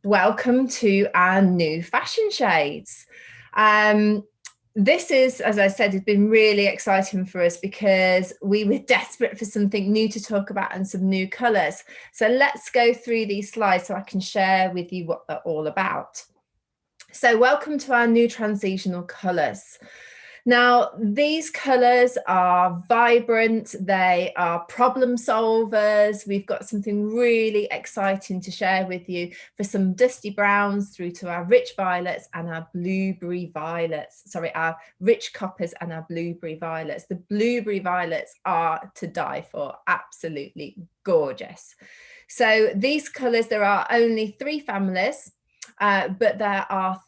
Welcome to our new fashion shades. This is, as I said, has been really exciting for us because we were desperate for something new to talk about and some new colours. So let's go through these slides so I can share with you what they're all about. So welcome to our new transitional colours. Now, these colours are vibrant, they are problem solvers. We've got something really exciting to share with you for some dusty browns through to our rich violets and our blueberry violets. Sorry, our rich coppers and our blueberry violets. The blueberry violets are to die for, absolutely gorgeous. So these colours, there are only 3 families, but there are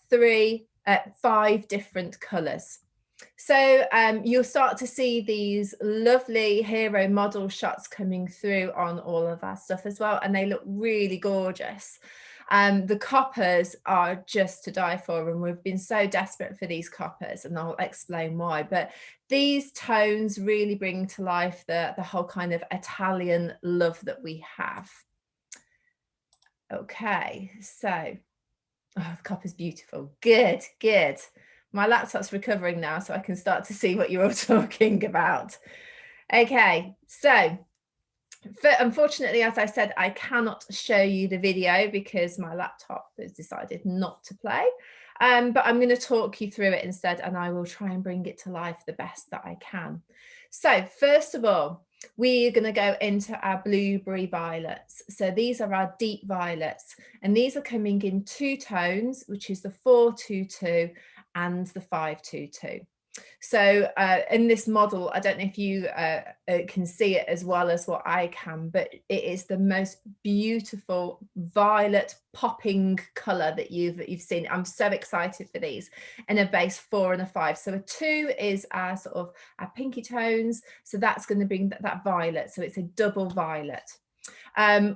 5 different colours. So you'll start to see these lovely hero model shots coming through on all of our stuff as well, and they look really gorgeous. The coppers are just to die for, and we've been so desperate for these coppers, and I'll explain why. But these tones really bring to life the whole kind of Italian love that we have. Okay, so the copper's beautiful. Good, good. My laptop's recovering now, so I can start to see what you're all talking about. Okay, so unfortunately, as I said, I cannot show you the video because my laptop has decided not to play. But I'm going to talk you through it instead, and I will try and bring it to life the best that I can. So first of all, we're going to go into our blueberry violets. So these are our deep violets, and these are coming in 2 tones, which is the 422 and the 522. So in this model, I don't know if you can see it as well as what I can, but it is the most beautiful violet popping colour that you've seen. I'm so excited for these in a base 4 and a 5. So a 2 is our sort of our pinky tones. So that's going to bring that violet. So it's a double violet.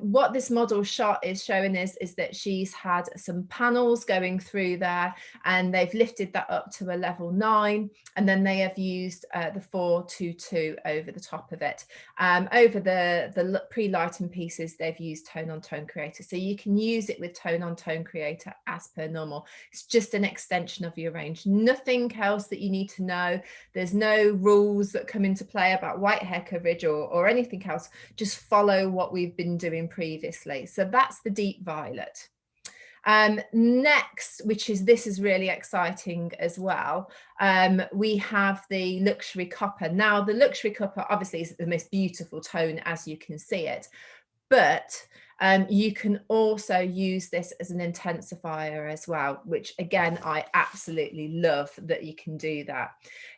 What this model shot is showing is that she's had some panels going through there, and they've lifted that up to a level 9, and then they have used the 422 over the top of it. Over the pre-lighten pieces, they've used Tone on Tone Creator, so you can use it with Tone on Tone Creator as per normal. It's just an extension of your range, nothing else that you need to know. There's no rules that come into play about white hair coverage or anything else. Just follow what we've been doing previously. So that's the deep violet. Next, this is really exciting as well, we have the luxury copper. Now the luxury copper obviously is the most beautiful tone, as you can see it, but you can also use this as an intensifier as well, which again, I absolutely love that you can do that.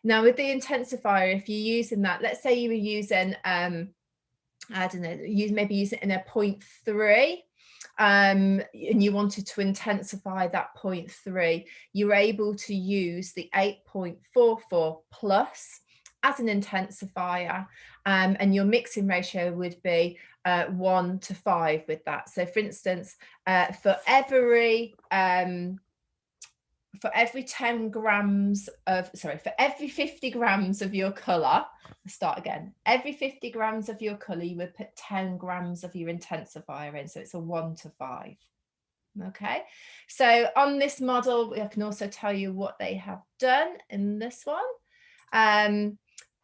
Now with the intensifier, if you're using that, let's say you were using I don't know, maybe use it in a 0.3, and you wanted to intensify that 0.3, you're able to use the 8.44 plus as an intensifier, and your mixing ratio would be 1 to 5 with that. So for instance, for every 10 grams of, for every 50 grams of your colour, start again, every 50 grams of your colour, you would put 10 grams of your intensifier in. So it's a 1 to 5. Okay, so on this model, I can also tell you what they have done in this one.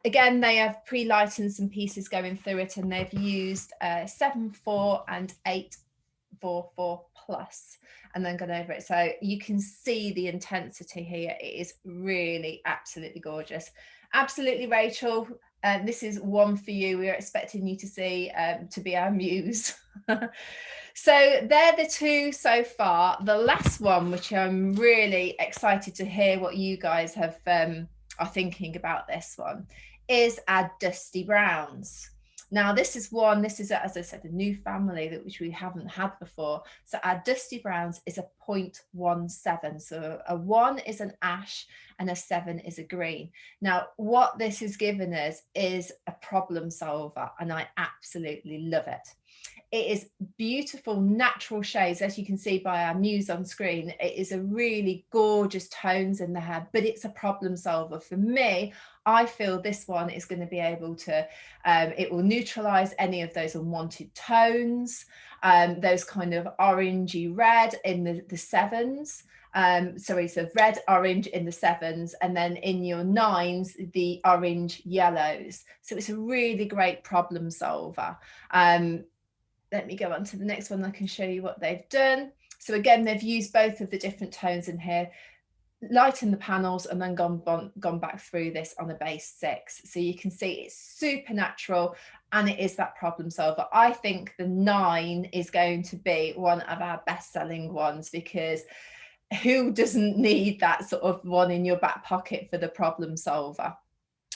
Again, they have pre-lightened some pieces going through it, and they've used 7.4 and 8.44 plus, and then gone over it. So you can see the intensity here. It is really absolutely gorgeous. Absolutely, Rachel. This is one for you. We are expecting you to see to be our muse. So they're the 2 so far. The last one, which I'm really excited to hear what you guys have are thinking about this one, is our dusty browns. Now this is, as I said, a new family which we haven't had before. So our dusty browns is a 0.17. So a 1 is an ash and a 7 is a green. Now, what this has given us is a problem solver, and I absolutely love it. It is beautiful natural shades, as you can see by our muse on screen. It is a really gorgeous tones in the hair, but it's a problem solver. For me, I feel this one is going to be able to, it will neutralize any of those unwanted tones, those kind of orangey red in the 7s. So red, orange in the 7s, and then in your 9s, the orange yellows. So it's a really great problem solver. Let me go on to the next one. I can show you what they've done. So again, they've used both of the different tones in here, lightened the panels, and then gone back through this on a base 6. So you can see it's super natural, and it is that problem solver. I think the 9 is going to be one of our best selling ones, because who doesn't need that sort of one in your back pocket for the problem solver?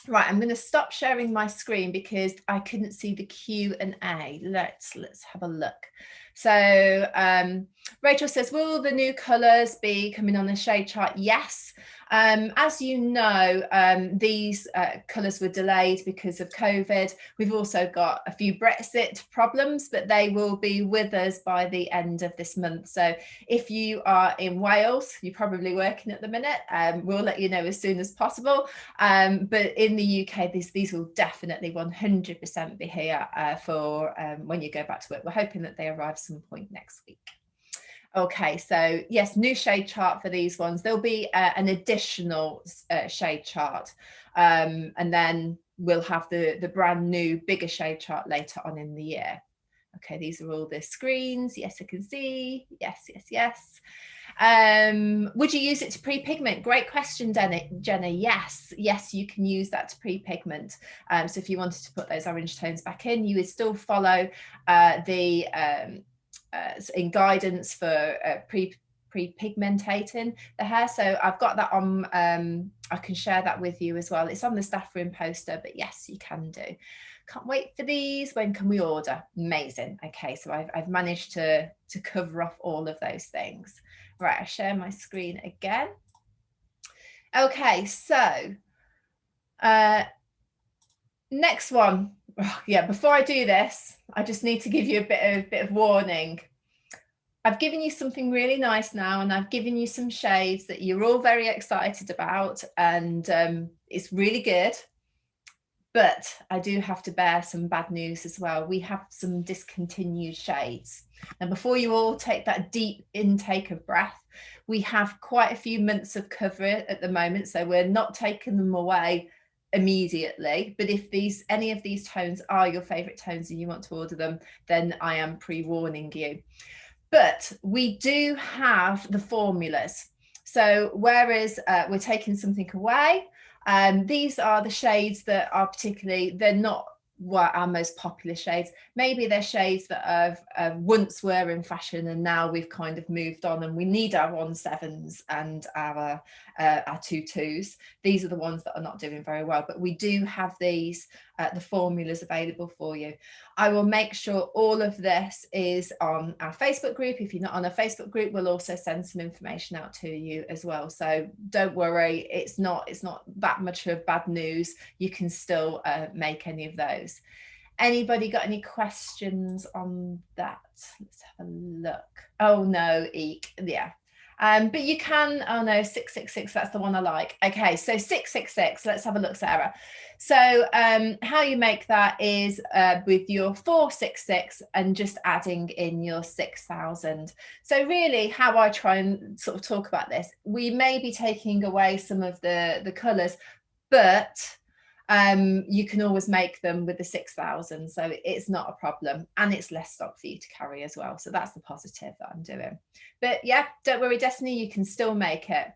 Right, I'm going to stop sharing my screen because I couldn't see the Q&A. Let's have a look. So Rachel says, will the new colours be coming on the shade chart? Yes. As you know, these colours were delayed because of COVID. We've also got a few Brexit problems, but they will be with us by the end of this month. So if you are in Wales, you're probably working at the minute, we'll let you know as soon as possible. But in the UK, these will definitely 100% be here for when you go back to work. We're hoping that they arrive some point next week. Okay, so yes, new shade chart for these ones. There'll be an additional shade chart, and then we'll have the brand new bigger shade chart later on in the year. Okay, these are all the screens. Yes, I can see. Yes, yes, yes. Would you use it to pre-pigment? Great question, Jenna. Yes, you can use that to pre-pigment. So if you wanted to put those orange tones back in, you would still follow the in guidance for pre-pigmentating the hair. So I've got that on, I can share that with you as well. It's on the staff room poster, but yes, you can do. Can't wait for these. When can we order? Amazing. Okay, so I've managed to cover off all of those things. Right, I share my screen again. Okay, so next one. Oh, yeah, before I do this, I just need to give you a bit of warning. I've given you something really nice now, and I've given you some shades that you're all very excited about, and it's really good. But I do have to bear some bad news as well. We have some discontinued shades. And before you all take that deep intake of breath, we have quite a few months of cover at the moment, so we're not taking them away immediately. But if any of these tones are your favorite tones and you want to order them, then I am pre-warning you. But we do have the formulas. So whereas we're taking something away, these are the shades that are they're not what our most popular shades. Maybe they're shades that have once were in fashion, and now we've kind of moved on, and we need our 1.7s and our 2.2s. These are the ones that are not doing very well, but we do have these the formulas available for you. I will make sure all of this is on our Facebook group. If you're not on a Facebook group, we'll also send some information out to you as well. So don't worry, it's not that much of bad news. You can still make any of those. Anybody got any questions on that? Let's have a look. Oh no, Eek, yeah. But you can, oh no, 666, that's the one I like. Okay, so 666, let's have a look, Sarah. So how you make that is with your 466 and just adding in your 6,000. So really how I try and sort of talk about this, we may be taking away some of the colours, but you can always make them with the 6,000, so it's not a problem, and it's less stock for you to carry as well. So that's the positive that I'm doing. But yeah, don't worry, Destiny, you can still make it.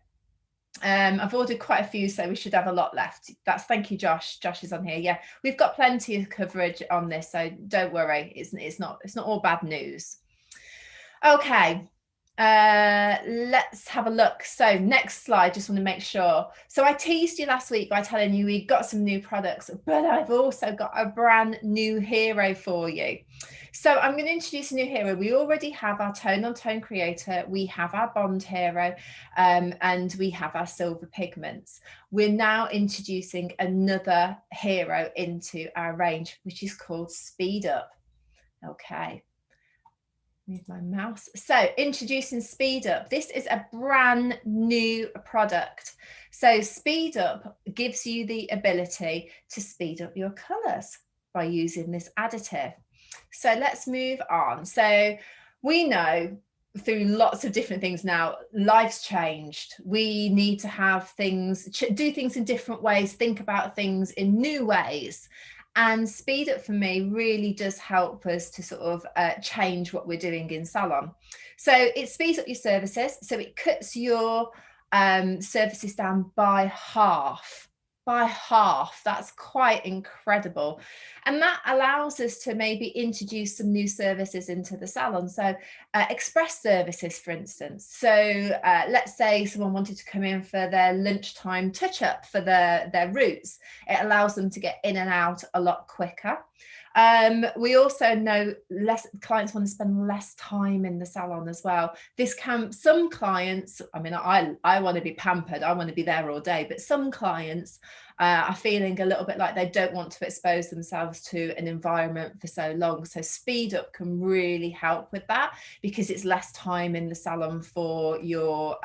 I've ordered quite a few, so we should have a lot left. Thank you, Josh. Josh is on here. Yeah, we've got plenty of coverage on this, so don't worry. It's not all bad news. Okay, Let's have a look. So next slide, just want to make sure. So I teased you last week by telling you we got some new products, but I've also got a brand new hero for you. So I'm going to introduce a new hero. We already have our Tone on Tone Creator, we have our Bond Hero, and we have our Silver Pigments. We're now introducing another hero into our range, which is called Speed Up. Okay. Move my mouse. So introducing Speed Up. This is a brand new product. So Speed Up gives you the ability to speed up your colors by using this additive. So let's move on. So we know through lots of different things now, life's changed. We need to have things, do things in different ways, think about things in new ways. And Speed Up for me really does help us to sort of change what we're doing in salon. So it speeds up your services. So it cuts your services down by half. That's quite incredible. And that allows us to maybe introduce some new services into the salon. So express services, for instance. So let's say someone wanted to come in for their lunchtime touch-up for their roots. It allows them to get in and out a lot quicker. We also know clients want to spend less time in the salon as well. Some clients, I mean, I want to be pampered, I want to be there all day, but some clients are feeling a little bit like they don't want to expose themselves to an environment for so long. So Speed Up can really help with that, because it's less time in the salon for your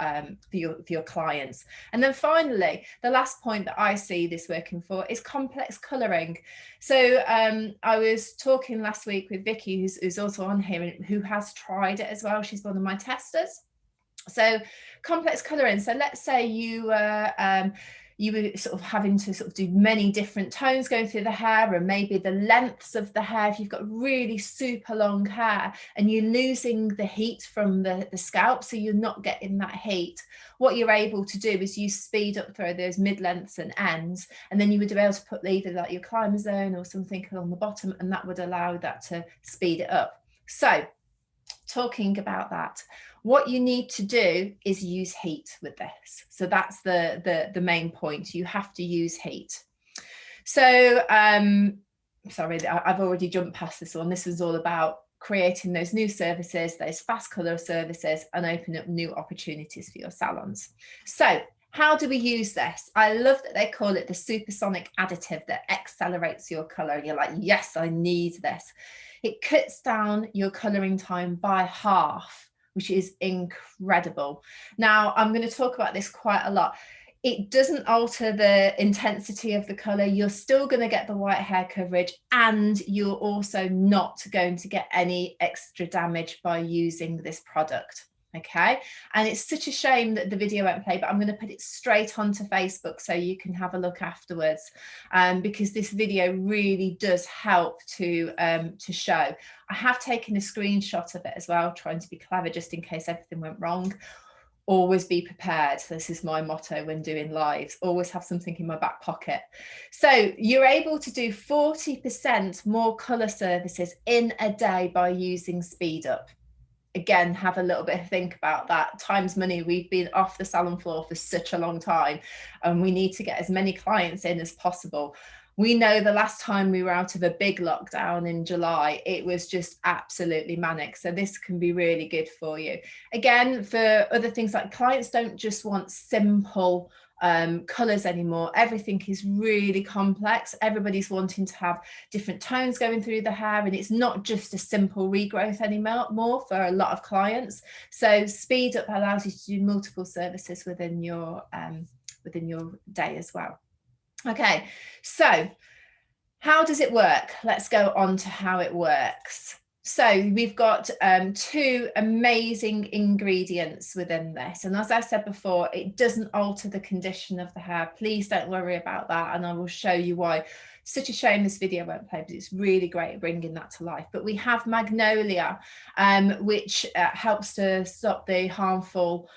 clients. And then finally, the last point that I see this working for is complex colouring. So I was talking last week with Vicky, who's also on here, and who has tried it as well. She's one of my testers. So complex colouring. So let's say you were sort of having to sort of do many different tones going through the hair, and maybe the lengths of the hair, if you've got really super long hair and you're losing the heat from the scalp, so you're not getting that heat, what you're able to do is you Speed Up through those mid-lengths and ends, and then you would be able to put either like your climber zone or something along the bottom, and that would allow that to speed it up. So talking about that, what you need to do is use heat with this. So that's the main point. You have to use heat. So sorry, I've already jumped past this one. This was all about creating those new services, those fast color services, and open up new opportunities for your salons. So how do we use this? I love that they call it the supersonic additive that accelerates your color. And you're like, yes, I need this. It cuts down your coloring time by half, which is incredible. Now, I'm going to talk about this quite a lot. It doesn't alter the intensity of the color. You're still going to get the white hair coverage, and you're also not going to get any extra damage by using this product. Okay, and it's such a shame that the video won't play, but I'm going to put it straight onto Facebook so you can have a look afterwards, because this video really does help to show. I have taken a screenshot of it as well, trying to be clever just in case everything went wrong. Always be prepared. This is my motto when doing lives. Always have something in my back pocket. So you're able to do 40% more color services in a day by using Speed Up. Again, have a little bit of think about that. Time's money. We've been off the salon floor for such a long time, and we need to get as many clients in as possible. We know the last time we were out of a big lockdown in July, it was just absolutely manic. So this can be really good for you. Again, for other things, like clients don't just want simple colors anymore. Everything is really complex. Everybody's wanting to have different tones going through the hair, and it's not just a simple regrowth anymore for a lot of clients. So Speed Up allows you to do multiple services within your day as well. Okay, so how does it work? Let's go on to how it works. So we've got two amazing ingredients within this. And as I said before, it doesn't alter the condition of the hair. Please don't worry about that. And I will show you why. Such a shame this video won't play, but it's really great at bringing that to life. But we have Magnolia, which helps to stop the harmful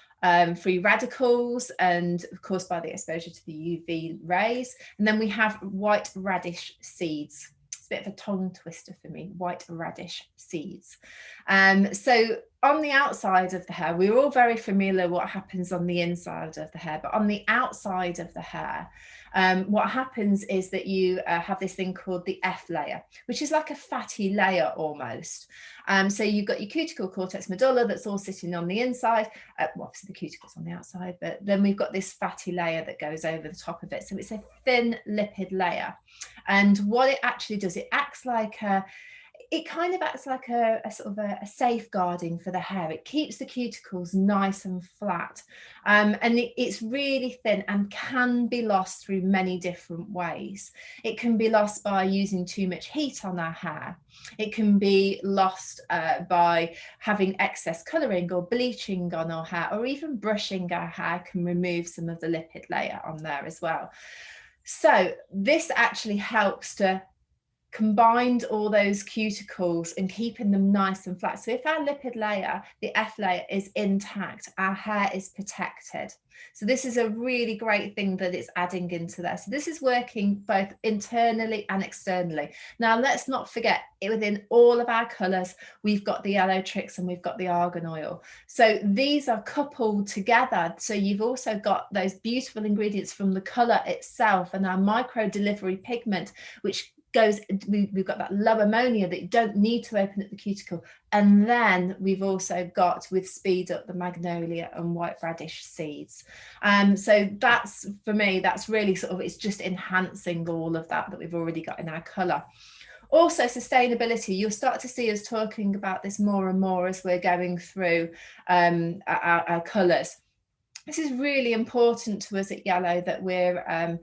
free radicals and caused by the exposure to the UV rays. And then we have white radish seeds. It's a bit of a tongue twister for me, white radish seeds. So on the outside of the hair, we're all very familiar what happens on the inside of the hair, but on the outside of the hair, what happens is that you have this thing called the F layer, which is like a fatty layer almost. So you've got your cuticle cortex medulla that's all sitting on the inside. Well, obviously the cuticle's on the outside, but then we've got this fatty layer that goes over the top of it. So it's a thin lipid layer. And what it actually does, it acts like it kind of acts like a sort of a safeguarding for the hair. It keeps the cuticles nice and flat, and it's really thin and can be lost through many different ways. It can be lost by using too much heat on our hair. It can be lost by having excess colouring or bleaching on our hair, or even brushing our hair can remove some of the lipid layer on there as well. So this actually helps to combined all those cuticles and keeping them nice and flat. So if our lipid layer, the F layer, is intact, our hair is protected. So this is a really great thing that it's adding into there. So this is working both internally and externally. Now, let's not forget, within all of our colours, we've got the Yellowtrix and we've got the argan oil. So these are coupled together. So you've also got those beautiful ingredients from the colour itself and our micro delivery pigment, which goes, we've got that low ammonia that you don't need to open up the cuticle. And then we've also got, with speed up, the magnolia and white radish seeds. So that's, for me, that's really sort of, it's just enhancing all of that we've already got in our colour. Also, sustainability, you'll start to see us talking about this more and more as we're going through our colours. This is really important to us at Yellow, that we're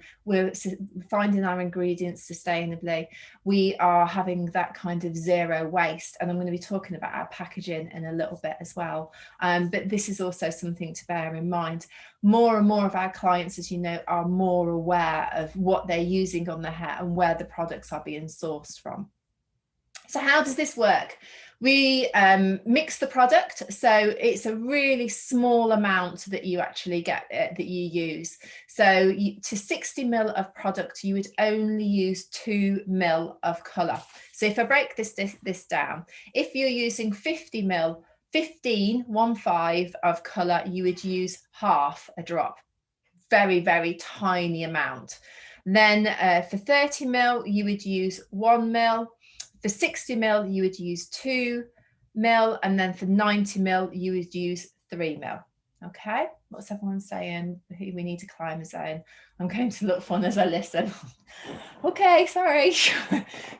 finding our ingredients sustainably. We are having that kind of zero waste, and I'm going to be talking about our packaging in a little bit as well. But this is also something to bear in mind. More and more of our clients, as you know, are more aware of what they're using on their hair and where the products are being sourced from. So how does this work? We mix the product, so it's a really small amount that you actually get, that you use. So to 60 ml of product, you would only use 2 ml of colour. So if I break this down, if you're using 50 ml, 15 of colour, you would use half a drop, very, very tiny amount. Then for 30 ml, you would use 1 ml. For 60 ml, you would use 2 ml, and then for 90 ml, you would use 3 ml. Okay, what's everyone saying? Who we need to climb a zone? I'm going to look fun as I listen. Okay, sorry.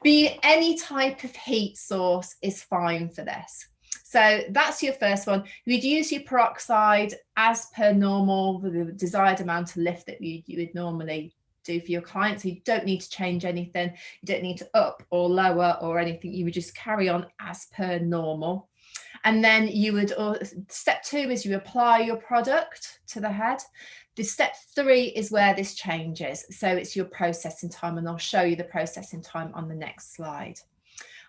Be any type of heat source is fine for this. So that's your first one. You'd use your peroxide as per normal, with the desired amount of lift that you would normally do for your clients. So you don't need to change anything. You don't need to up or lower or anything. You would just carry on as per normal. And then you would, step 2 is you apply your product to the head. The step 3 is where this changes. So it's your processing time, and I'll show you the processing time on the next slide.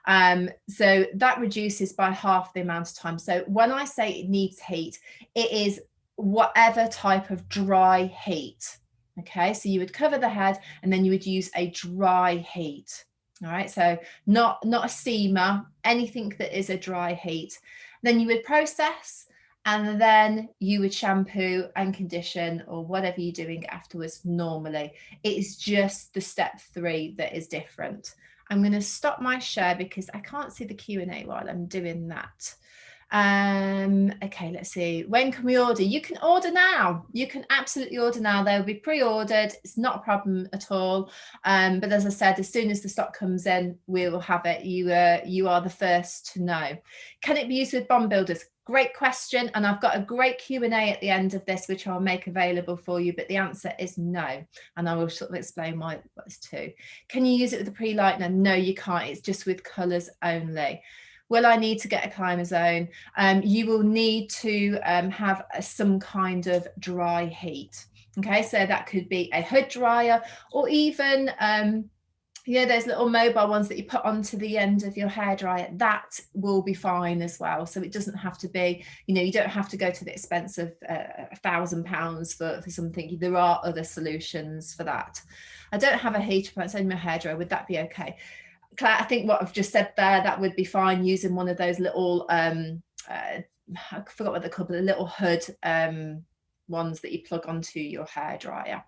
So that reduces by half the amount of time. So when I say it needs heat, it is whatever type of dry heat. Okay, so you would cover the head and then you would use a dry heat. All right, so not a steamer, anything that is a dry heat. Then you would process, and then you would shampoo and condition, or whatever you're doing afterwards normally. It is just the step 3 that is different. I'm going to stop my share because I can't see the Q&A while I'm doing that. Okay, let's see. When can we order? You can order now. You can absolutely order now. They'll be pre-ordered. It's not a problem at all. But as I said, as soon as the stock comes in, we will have it. You are the first to know. Can it be used with bond builders? Great question. And I've got a great Q&A at the end of this, which I'll make available for you. But the answer is no. And I will sort of explain why it's 2. Can you use it with a pre-lightener? No, you can't. It's just with colours only. Will I need to get a climber zone? You will need to have some kind of dry heat. Okay, so that could be a hood dryer, or even those little mobile ones that you put onto the end of your hairdryer. That will be fine as well. So it doesn't have to be, you don't have to go to the expense of £1,000 for something. There are other solutions for that. I don't have a heater, but it's only my hairdryer. Would that be okay? Claire, I think what I've just said there, that would be fine, using one of those little I forgot what they're called, but the little hood ones that you plug onto your hairdryer.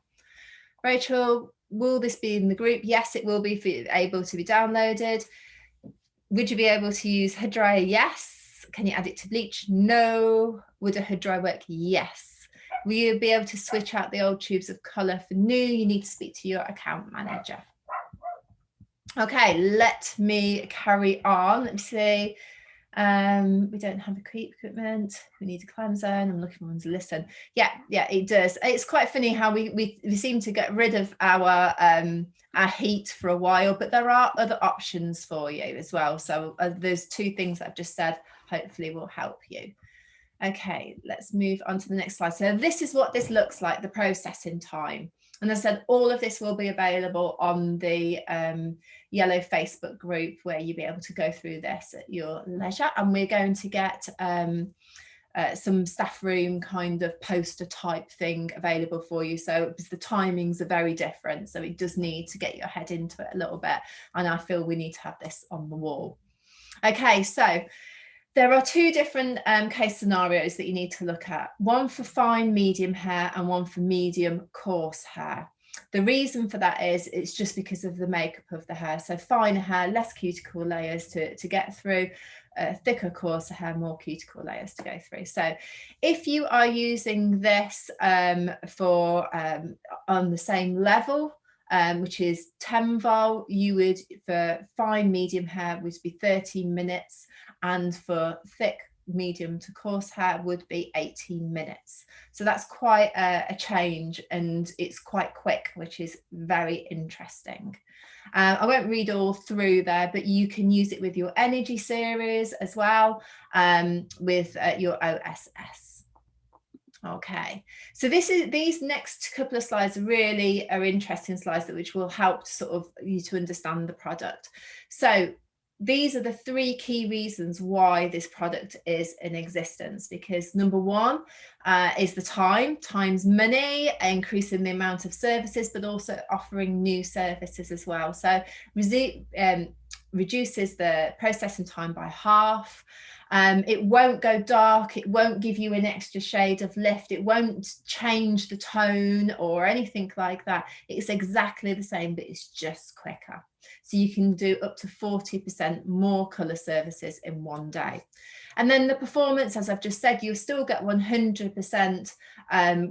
Rachel, will this be in the group? Yes, it will be able to be downloaded. Would you be able to use hood dryer? Yes. Can you add it to bleach? No. Would a hood dryer work? Yes. Will you be able to switch out the old tubes of colour for new? You need to speak to your account manager. Okay, let me carry on. Let me see. We don't have a creep equipment. We need a climb zone. I'm looking for one to listen. Yeah, it does. It's quite funny how we seem to get rid of our heat for a while, but there are other options for you as well. So those two things that I've just said hopefully will help you. Okay, let's move on to the next slide. So this is what this looks like, the processing time. And I said all of this will be available on the Yellow Facebook group, where you'll be able to go through this at your leisure. And we're going to get some staff room kind of poster type thing available for you. So because the timings are very different, so it does need to get your head into it a little bit. And I feel we need to have this on the wall. Okay, so there are two different case scenarios that you need to look at. One for fine, medium hair, and one for medium, coarse hair. The reason for that is it's just because of the makeup of the hair. So finer hair, less cuticle layers to get through, thicker, coarser hair, more cuticle layers to go through. So if you are using this for on the same level, which is 10 vol, you would, for fine medium hair, would be 13 minutes, and for thick medium to coarse hair would be 18 minutes. So that's quite a change, and it's quite quick, which is very interesting. I won't read all through there, but you can use it with your energy series as well, with your OSS. Okay, so these next couple of slides really are interesting slides which will help sort of you to understand the product. So these are the three key reasons why this product is in existence, because number one is the time's money, increasing the amount of services, but also offering new services as well. So reduces the processing time by half. It won't go dark, it won't give you an extra shade of lift, it won't change the tone or anything like that. It's exactly the same, but it's just quicker. So you can do up to 40% more colour services in one day. And then the performance, as I've just said, you'll still get 100%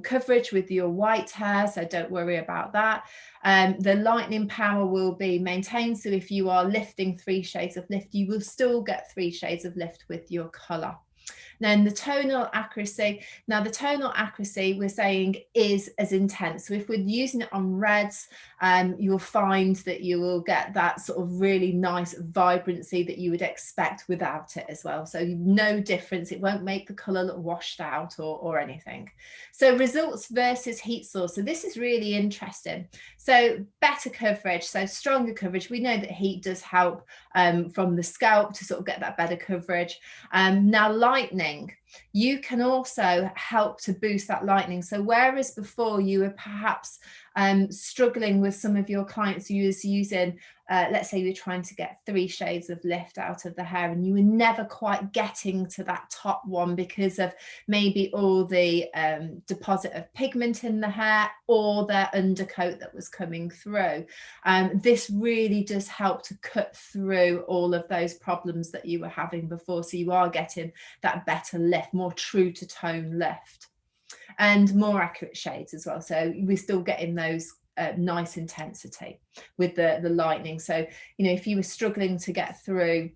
coverage with your white hair, so don't worry about that. The lightening power will be maintained, so if you are lifting 3 shades of lift, you will still get 3 shades of lift with your colour. Then the tonal accuracy. Now the tonal accuracy we're saying is as intense. So if we're using it on reds, you'll find that you will get that sort of really nice vibrancy that you would expect without it as well. So no difference. It won't make the colour look washed out or anything. So results versus heat source. So this is really interesting. So better coverage, so stronger coverage. We know that heat does help from the scalp to sort of get that better coverage. Now lightening, you can also help to boost that lightening. So whereas before you were perhaps struggling with some of your clients who was using, let's say you're trying to get 3 shades of lift out of the hair and you were never quite getting to that top one because of maybe all the deposit of pigment in the hair or their undercoat that was coming through. This really does help to cut through all of those problems that you were having before. So you are getting that better lift, more true to tone lift, and more accurate shades as well. So we're still getting those nice intensity with the lightening. So, you know, if you were struggling to get through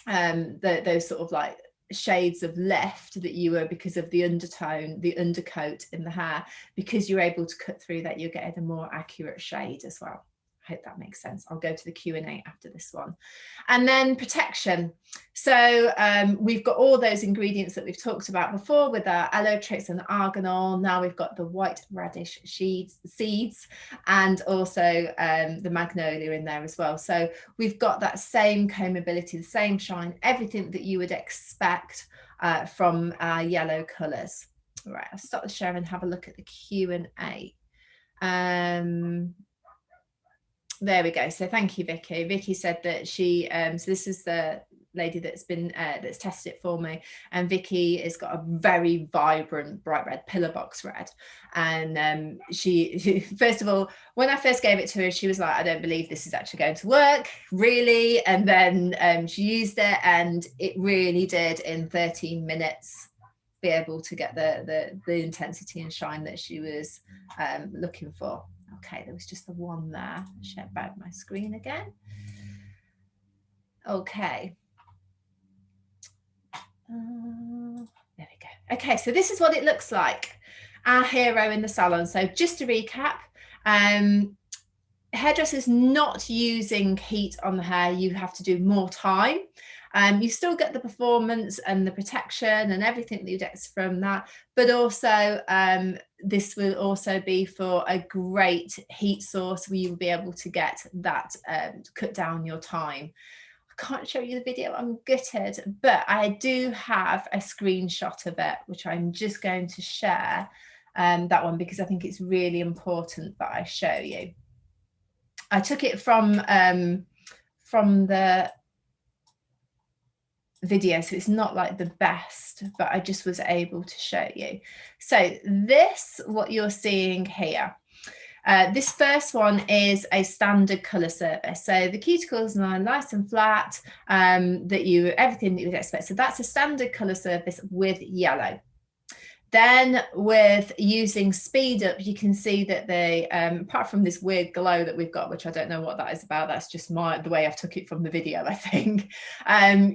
those sort of like shades of lift that you were because of the undertone, the undercoat in the hair, because you're able to cut through that, you're getting a more accurate shade as well. I hope that makes sense. I'll go to the Q&A after this one. And then protection. So we've got all those ingredients that we've talked about before with our Aloetrix and arganol. Now we've got the white radish seeds and also the magnolia in there as well. So we've got that same combability, the same shine, everything that you would expect from our yellow colours. All right, I'll stop the share and have a look at the Q&A. There we go. So thank you, Vicky. Vicky said that she, so this is the lady that's been that's tested it for me, and Vicky has got a very vibrant bright red, pillar box red. And she first of all, when I first gave it to her, she was like, I don't believe this is actually going to work, really. And then she used it, and it really did in 13 minutes be able to get the intensity and shine that she was looking for. Okay, there was just the one there. Share back my screen again. Okay. There we go. Okay, so this is what it looks like, our hero in the salon. So just to recap, hairdressers not using heat on the hair, you have to do more time. You still get the performance and the protection and everything that you get from that, but also this will also be for a great heat source where you will be able to get that cut down your time. I can't show you the video, I'm gutted, but I do have a screenshot of it, which I'm just going to share, that one, because I think it's really important that I show you. I took it from the video, so it's not like the best, but I just was able to show you. So this, what you're seeing here, this first one is a standard color surface. So the cuticles are nice and flat, everything that you would expect. So that's a standard color surface with yellow. Then with using Speed Up, you can see that they, apart from this weird glow that we've got, which I don't know what that is about, that's just the way I've took it from the video, I think.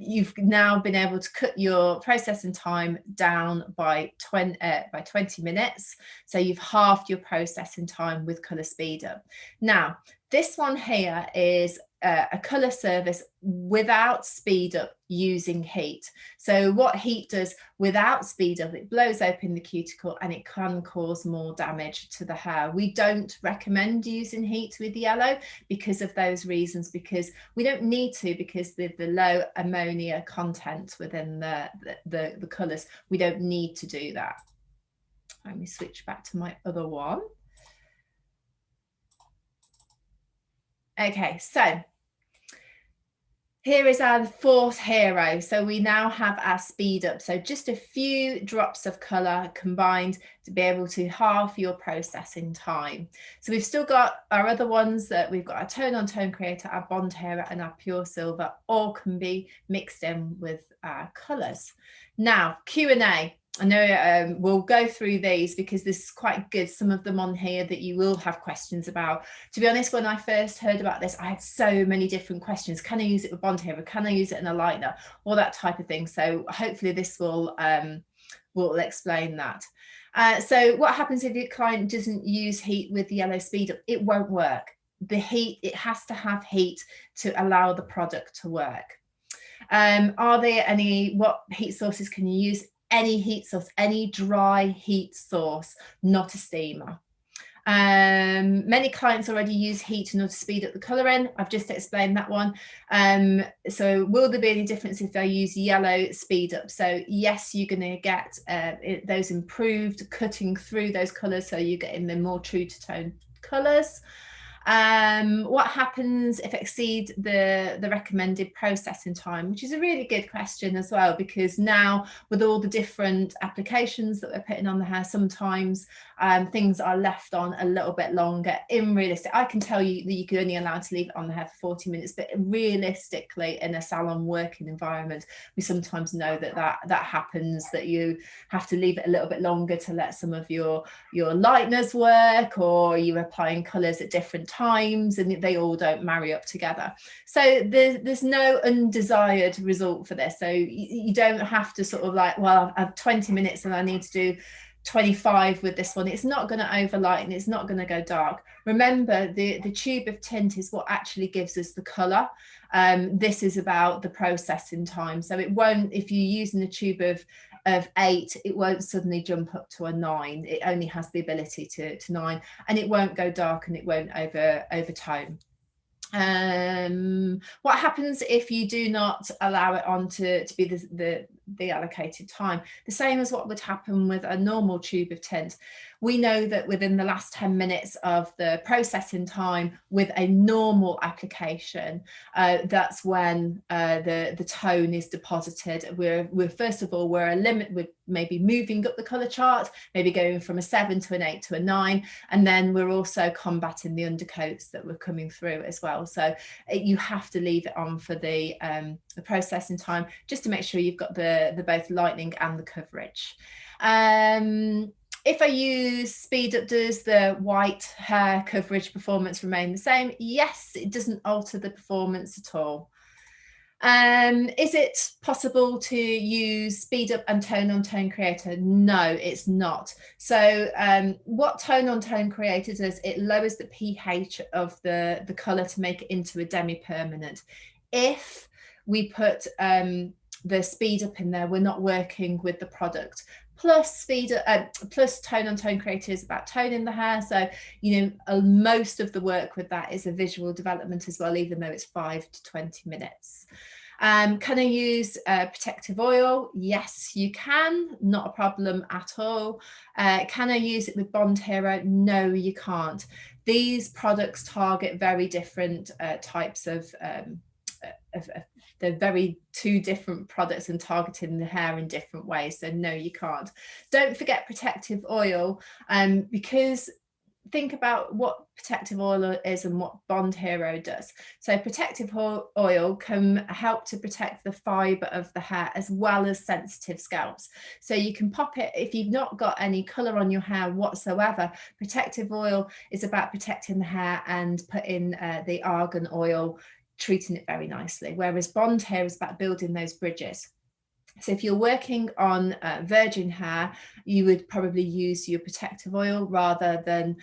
You've now been able to cut your processing time down by 20 minutes. So you've halved your processing time with Color Speed Up. Now, this one here is a color surface without Speed Up using heat. So what heat does without Speed Up, it blows open the cuticle and it can cause more damage to the hair. We don't recommend using heat with yellow because of those reasons, because we don't need to, because the low ammonia content within the colors, we don't need to do that. Let me switch back to my other one. Okay, so here is our fourth hero. So we now have our Speed Up. So just a few drops of color combined to be able to halve your processing time. So we've still got our other ones that we've got our Tone on Tone Creator, our Bond Hero and our Pure Silver, all can be mixed in with our colors. Now, Q&A. I know we'll go through these because this is quite good. Some of them on here that you will have questions about. To be honest, when I first heard about this, I had so many different questions. Can I use it with Bond Hero? Can I use it in a lightener? All that type of thing. So hopefully this will explain that. So what happens if your client doesn't use heat with the yellow Speed Up? It won't work. The heat, it has to have heat to allow the product to work. Are there what heat sources can you use? Any heat source, any dry heat source, not a steamer. Many clients already use heat in order to speed up the colouring. I've just explained that one. So will there be any difference if they use yellow Speed Up? So yes, you're going to get those improved cutting through those colours, so you're getting the more true to tone colours. What happens if it exceeds the recommended processing time, which is a really good question as well, because now with all the different applications that we're putting on the hair, sometimes things are left on a little bit longer. In realistic, I can tell you that you can only allow to leave it on the hair for 40 minutes, but realistically in a salon working environment, we sometimes know that happens, that you have to leave it a little bit longer to let some of your lighteners work, or you're applying colours at different times and they all don't marry up together. So there's no undesired result for this. So you don't have to sort of like, well, I have 20 minutes and I need to do 25 with this one. It's not going to overlight and it's not going to go dark. Remember, the tube of tint is what actually gives us the colour. This is about the processing time. So it won't, if you're using a tube of 8, it won't suddenly jump up to a 9. It only has the ability to 9, and it won't go dark and it won't overtone. What happens if you do not allow it on to be the the allocated time. The same as what would happen with a normal tube of tint. We know that within the last 10 minutes of the processing time with a normal application, that's when the tone is deposited. We're first of all, we're maybe moving up the colour chart, maybe going from a 7 to an 8 to a 9, and then we're also combating the undercoats that were coming through as well. So you have to leave it on for the processing time, just to make sure you've got the both lightning and the coverage. If I use speed up, does the white hair coverage performance remain the same? Yes, it doesn't alter the performance at all. Is it possible to use speed up and tone on tone creator? No, it's not. So what tone on tone creator does, it lowers the pH of the color to make it into a demi-permanent. If we put the speed up in there, we're not working with the product. Plus plus tone on tone creator is about toning the hair. So, you know, most of the work with that is a visual development as well, even though it's 5 to 20 minutes. Can I use protective oil? Yes, you can, not a problem at all. Can I use it with Bond Hero? No, you can't. These products target very different types of they're very two different products and targeting the hair in different ways. So no, you can't. Don't forget protective oil, because think about what protective oil is and what Bond Hero does. So protective oil can help to protect the fibre of the hair as well as sensitive scalps. So you can pop it, if you've not got any colour on your hair whatsoever, protective oil is about protecting the hair and putting the argan oil, treating it very nicely, whereas Bond Hair is about building those bridges. So if you're working on virgin hair, you would probably use your protective oil rather than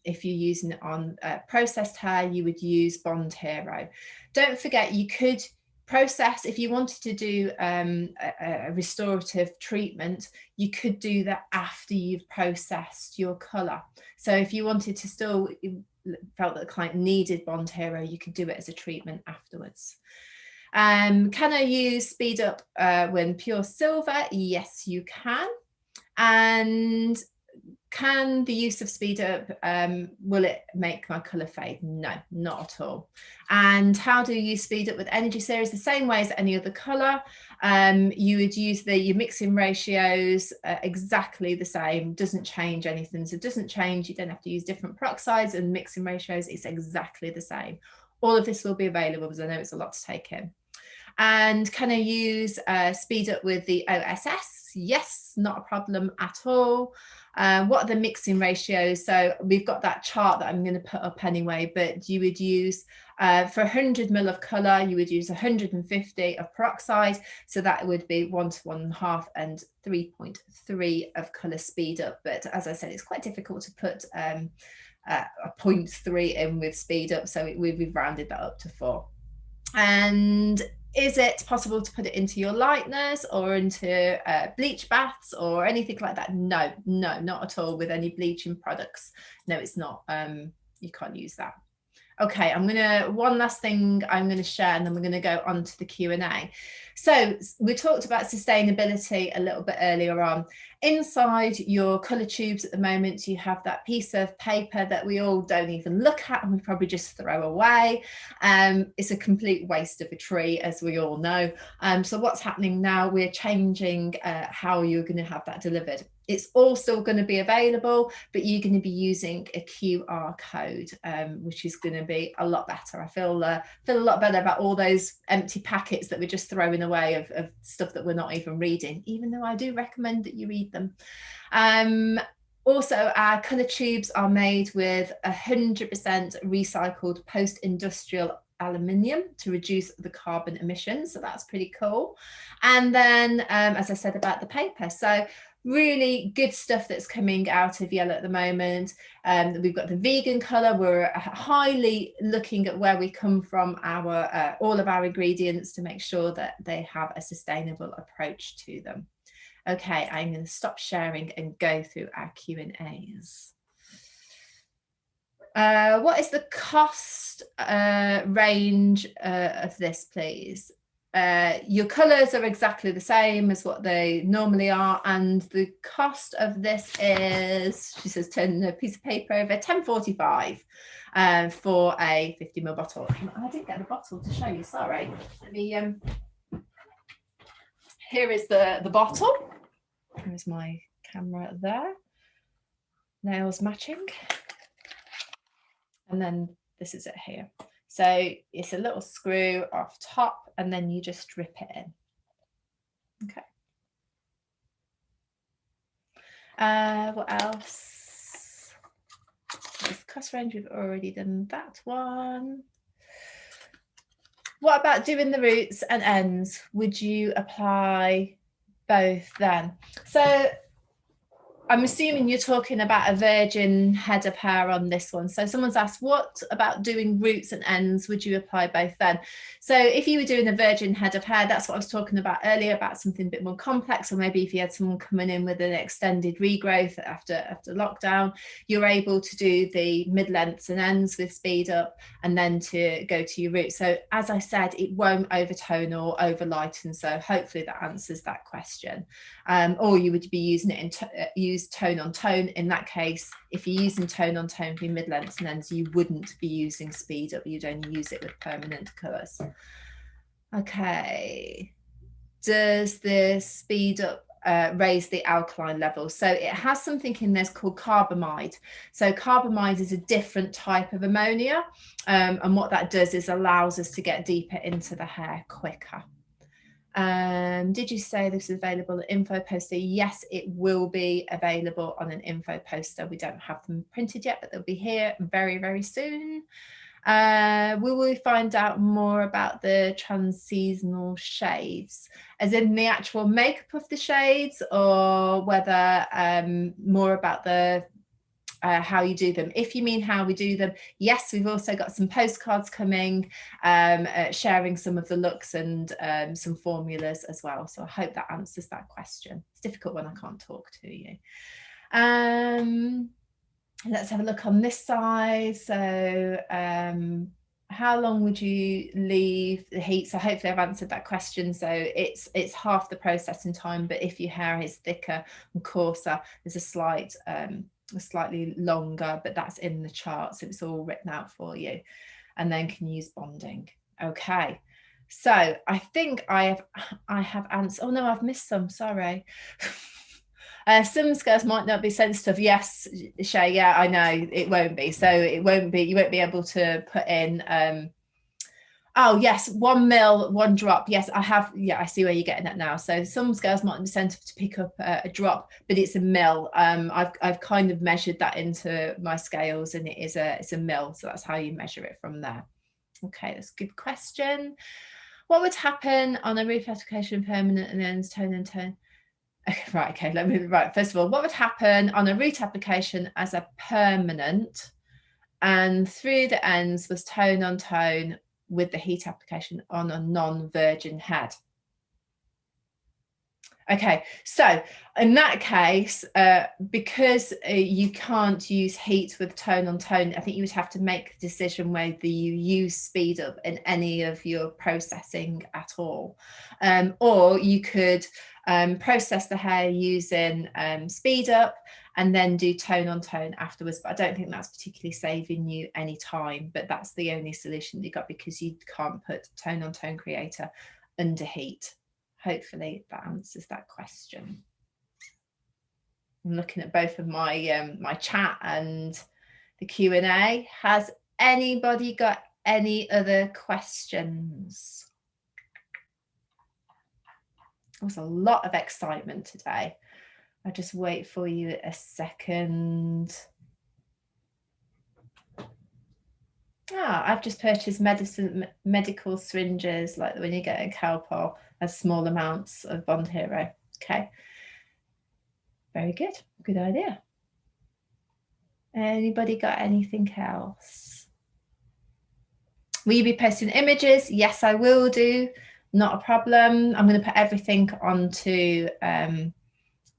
if you're using it on processed hair, you would use Bond Hero. Don't forget, you could process, if you wanted to do a restorative treatment, you could do that after you've processed your colour. So if you wanted to still felt that the client needed Bond Hero, you could do it as a treatment afterwards. Can I use speed up when pure silver? Yes, you can. And can the use of speed up, will it make my colour fade? No, not at all. And how do you use speed up with energy series? The same way as any other colour. You would use your mixing ratios exactly the same, doesn't change anything. So it doesn't change, you don't have to use different peroxides and mixing ratios, it's exactly the same. All of this will be available because I know it's a lot to take in. And can I use speed up with the OSS? Yes, not a problem at all. What are the mixing ratios? So we've got that chart that I'm going to put up anyway, but you would use for 100 ml of colour, you would use 150 of peroxide. So that would be 1 to 1.5 and 3.3 of colour speed up. But as I said, it's quite difficult to put a 0.3 in with speed up. So we've rounded that up to 4. And is it possible to put it into your lighteners or into bleach baths or anything like that? No, not at all with any bleaching products. No, it's not. You can't use that. Okay, one last thing I'm going to share, and then we're going to go on to the Q&A. So we talked about sustainability a little bit earlier on. Inside your colour tubes at the moment, you have that piece of paper that we all don't even look at and we probably just throw away. It's a complete waste of a tree, as we all know. So what's happening now, we're changing how you're going to have that delivered. It's all still going to be available, but you're going to be using a QR code, which is going to be a lot better. I feel a lot better about all those empty packets that we're just throwing away of stuff that we're not even reading, even though I do recommend that you read them. Also, our colour tubes are made with 100% recycled post-industrial aluminium to reduce the carbon emissions, so that's pretty cool. And then as I said about the paper, so really good stuff that's coming out of Yellow at the moment. We've got the vegan colour. We're highly looking at where we come from all of our ingredients to make sure that they have a sustainable approach to them. Okay, I'm going to stop sharing and go through our Q&As. What is the cost range of this, please? your colours are exactly the same as what they normally are, and the cost of this is, she says, turn a piece of paper over, £10.45 for a 50ml bottle. I didn't get the bottle to show you, sorry. Let me here is the bottle. Here's my camera there, nails matching, and then this is it here. So it's a little screw off top, and then you just drip it in. Okay. What else? There's the cost range, we've already done that one. What about doing the roots and ends? Would you apply both then? So I'm assuming you're talking about a virgin head of hair on this one. So someone's asked, what about doing roots and ends? Would you apply both then? So if you were doing a virgin head of hair, that's what I was talking about earlier, about something a bit more complex, or maybe if you had someone coming in with an extended regrowth after lockdown, you're able to do the mid-lengths and ends with Speed Up and then to go to your roots. So as I said, it won't overtone or overlighten. So hopefully that answers that question. Or you would be using it use tone on tone. In that case, if you're using tone on tone for your mid-lengths and ends, you wouldn't be using Speed Up. You'd only use it with permanent colours. Okay. Does the Speed Up raise the alkaline level? So it has something in there called carbamide. So carbamide is a different type of ammonia, and what that does is allows us to get deeper into the hair quicker. Did you say this is available at info poster? Yes, it will be available on an info poster. We don't have them printed yet, but they'll be here very, very soon. Will we find out more about the transseasonal shades, as in the actual makeup of the shades, or whether more about the how you do them? If you mean how we do them, yes, we've also got some postcards coming, sharing some of the looks and some formulas as well. So I hope that answers that question. It's difficult when I can't talk to you. Let's have a look on this side. So how long would you leave the heat? So hopefully I've answered that question. So it's half the processing time, but if your hair is thicker and coarser, there's a slightly longer, but that's in the chart, so it's all written out for you. And then can use bonding. Okay, so I think I have answered. Oh no, I've missed some, sorry. Some scales might not be sensitive. Yes, Shay, yeah, I know it won't be. So it won't be, you won't be able to put in oh yes, 1 ml, 1 drop. Yes, I have. Yeah, I see where you're getting at now. So some scales might be sensitive to pick up a drop, but it's a mil. I've kind of measured that into my scales, and it's a mil. So that's how you measure it from there. Okay, that's a good question. What would happen on a roof application permanent and ends tone and tone? Okay, let me, first of all, what would happen on a root application as a permanent and through the ends was tone on tone with the heat application on a non-virgin head? Okay, so in that case, because you can't use heat with tone on tone, I think you would have to make the decision whether you use Speed Up in any of your processing at all. Or you could process the hair using Speed Up and then do tone on tone afterwards. But I don't think that's particularly saving you any time, but that's the only solution you got, because you can't put tone on tone creator under heat. Hopefully that answers that question. I'm looking at both of my my chat and the Q&A. Has anybody got any other questions? There's a lot of excitement today. I'll just wait for you a second. I've just purchased medical syringes, like when you get a Calpol, as small amounts of Bond Hero. Okay, very good, good idea. Anybody got anything else? Will you be posting images? Yes, I will do. Not a problem. I'm going to put everything onto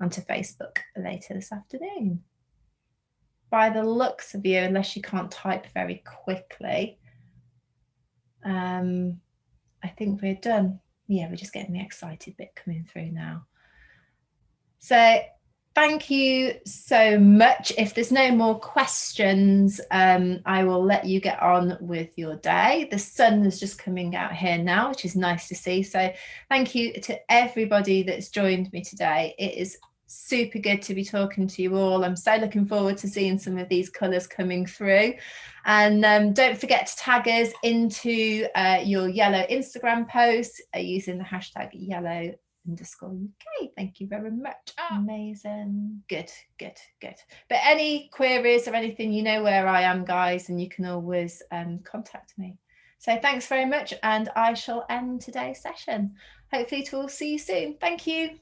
Facebook later this afternoon. By the looks of you, unless you can't type very quickly, I think we're done. Yeah, we're just getting the excited bit coming through now. So thank you so much. If there's no more questions, I will let you get on with your day. The sun is just coming out here now, which is nice to see. So thank you to everybody that's joined me today. It is super good to be talking to you all. I'm so looking forward to seeing some of these colours coming through. And don't forget to tag us into your yellow Instagram posts using the hashtag yellow_UK. Thank you very much. Amazing. Good. But any queries or anything, you know where I am, guys, and you can always contact me. So thanks very much, and I shall end today's session. Hopefully to all see you soon. Thank you.